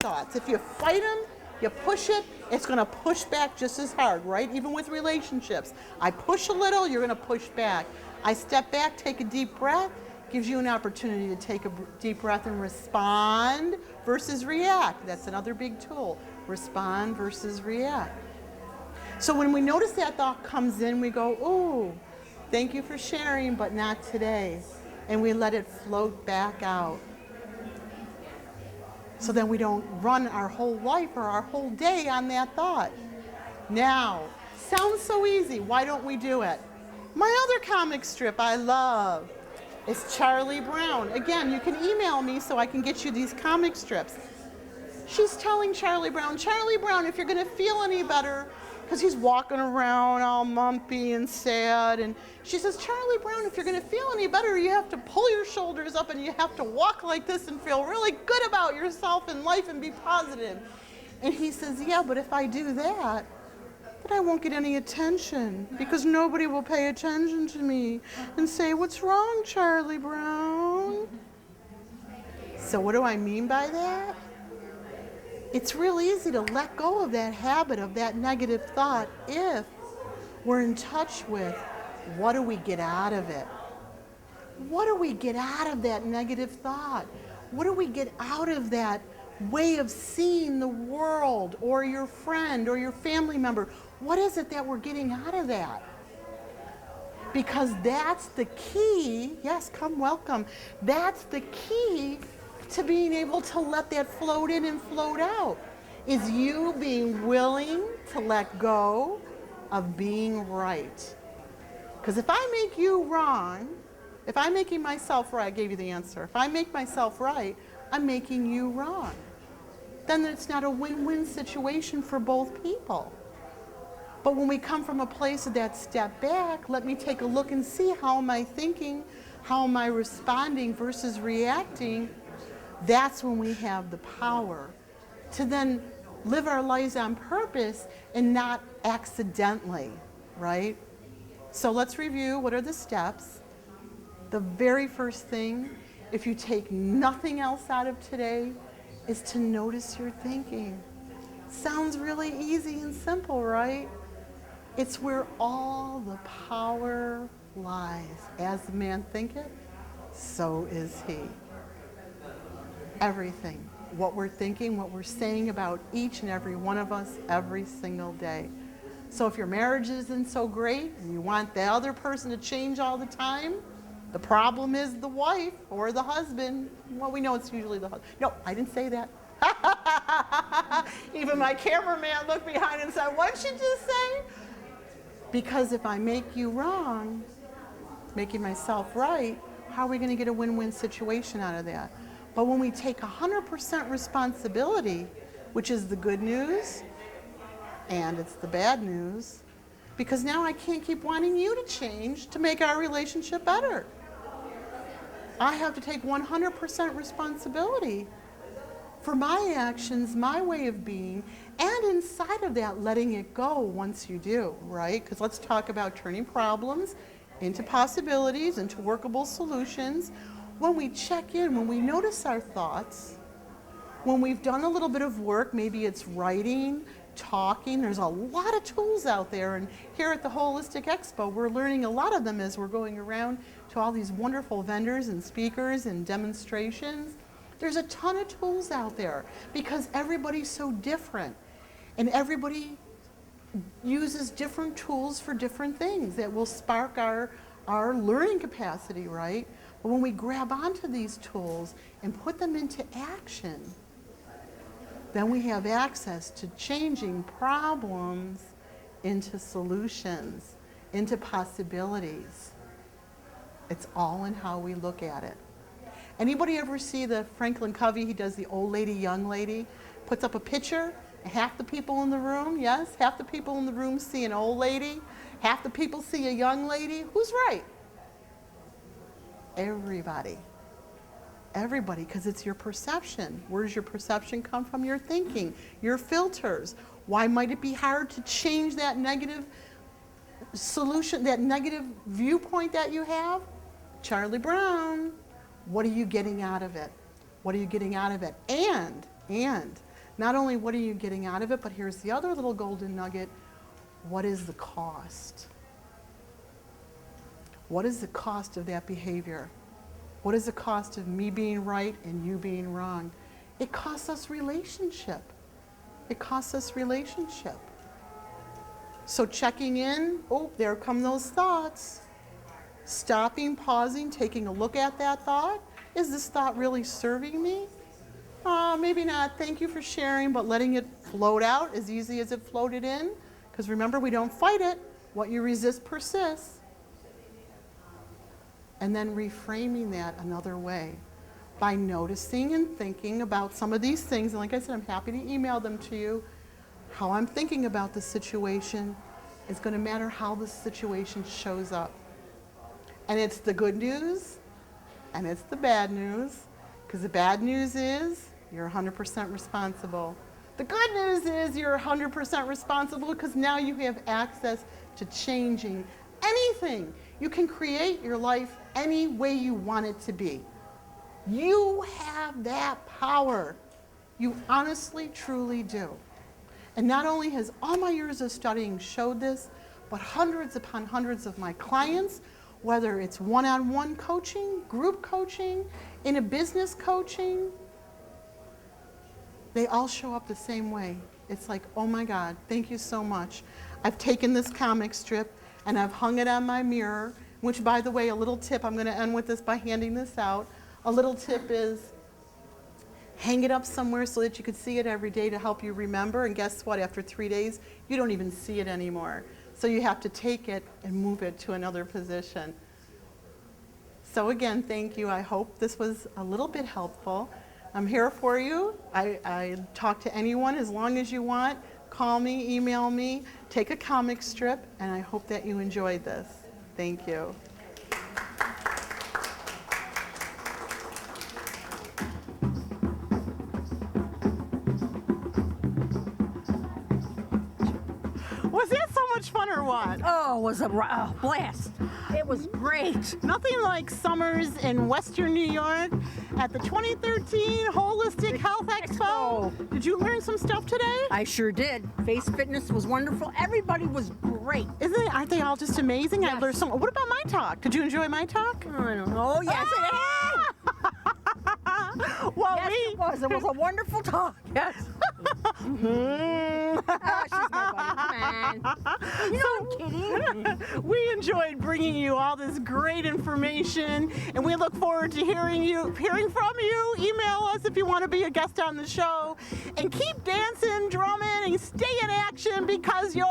thoughts. If you fight them, you push it, it's going to push back just as hard, right? Even with relationships. I push a little, you're going to push back. I step back, take a deep breath, gives you an opportunity to take a deep breath and respond versus react. That's another big tool. Respond versus react. So when we notice that thought comes in, we go, ooh, thank you for sharing, but not today. And we let it float back out. So then we don't run our whole life or our whole day on that thought. Now, sounds so easy. Why don't we do it? My other comic strip I love is Charlie Brown. Again, you can email me so I can get you these comic strips. She's telling Charlie Brown, if you're going to feel any better, because he's walking around all mumpy and sad, and she says, Charlie Brown, if you're going to feel any better, you have to pull your shoulders up and you have to walk like this and feel really good about yourself and life and be positive. And he says, yeah, but if I do that, then I won't get any attention because nobody will pay attention to me and say, what's wrong, Charlie Brown? So what do I mean by that? It's real easy to let go of that habit, of that negative thought, if we're in touch with what do we get out of it? What do we get out of that negative thought? What do we get out of that way of seeing the world or your friend or your family member? What is it that we're getting out of that? Because that's the key. Yes, come welcome. That's the key to being able to let that float in and float out, is you being willing to let go of being right. Because if I make you wrong, if I'm making myself right, I gave you the answer. If I make myself right, I'm making you wrong. Then it's not a win-win situation for both people. But when we come from a place of that step back, let me take a look and see, how am I thinking? How am I responding versus reacting? That's when we have the power to then live our lives on purpose and not accidentally, right? So let's review what are the steps. The very first thing, if you take nothing else out of today, is to notice your thinking. Sounds really easy and simple, right? It's where all the power lies. As the man thinketh, so is he. Everything, what we're thinking, what we're saying about each and every one of us every single day. So if your marriage isn't so great and you want the other person to change all the time, the problem is the wife or the husband. Well, we know it's usually the husband. No, I didn't say that. Even my cameraman looked behind and said, what'd she just say? Because if I make you wrong, making myself right, how are we going to get a win-win situation out of that? But when we take 100% responsibility, which is the good news, and it's the bad news, because now I can't keep wanting you to change to make our relationship better. I have to take 100% responsibility for my actions, my way of being, and inside of that, letting it go once you do, right? Because let's talk about turning problems into possibilities, into workable solutions. When we check in, when we notice our thoughts, when we've done a little bit of work, maybe it's writing, talking, there's a lot of tools out there, and here at the Holistic Expo, we're learning a lot of them as we're going around to all these wonderful vendors and speakers and demonstrations. There's a ton of tools out there because everybody's so different, and everybody uses different tools for different things that will spark our learning capacity, right? But when we grab onto these tools and put them into action, then we have access to changing problems into solutions, into possibilities. It's all in how we look at it. Anybody ever see the Franklin Covey? He does the old lady, young lady, puts up a picture, and half the people in the room, yes, half the people in the room see an old lady, half the people see a young lady. Who's right? Everybody. Everybody, because it's your perception. Where does your perception come from? Your thinking, your filters. Why might it be hard to change that negative solution, that negative viewpoint that you have? Charlie Brown. What are you getting out of it? What are you getting out of it? And Not only what are you getting out of it, but here's the other little golden nugget. What is the cost? What is the cost of that behavior? What is the cost of me being right and you being wrong? It costs us relationship. It costs us relationship. So checking in, oh, there come those thoughts. Stopping, pausing, taking a look at that thought. Is this thought really serving me? Maybe not. Thank you for sharing, but letting it float out as easy as it floated in. Because remember, we don't fight it. What you resist persists. And then reframing that another way by noticing and thinking about some of these things. And like I said, I'm happy to email them to you. How I'm thinking about the situation is going to matter how the situation shows up. And it's the good news and it's the bad news. Because the bad news is you're 100% responsible. The good news is you're 100% responsible because now you have access to changing anything. You can create your life any way you want it to be. You have that power. You honestly, truly do. And not only has all my years of studying showed this, but hundreds upon hundreds of my clients, whether it's one-on-one coaching, group coaching, in a business coaching, they all show up the same way. It's like, oh my God, thank you so much. I've taken this comic strip and I've hung it on my mirror, which, by the way, a little tip, I'm going to end with this by handing this out. A little tip is hang it up somewhere so that you could see it every day to help you remember. And guess what? After 3 days, you don't even see it anymore. So you have to take it and move it to another position. So again, thank you. I hope this was a little bit helpful. I'm here for you. I talk to anyone as long as you want. Call me, email me, take a comic strip, and I hope that you enjoyed this. Thank you. Was that so much fun or what? Oh, it was a blast. It was great. Nothing like summers in Western New York at the 2013 Holistic Health Expo. Did you learn some stuff today? I sure did. Face fitness was wonderful. Everybody was great. Aren't they all just amazing? Yes. I learned some. What about my talk? Did you enjoy my talk? I don't know. Yes, Well, yes, it was. It was a wonderful talk. Yes. She's my buddy. Come on. You know I'm kidding. We enjoyed bringing you all this great information, and we look forward to hearing from you. Email us if you want to be a guest on the show, and keep dancing, drumming, and stay in action because you're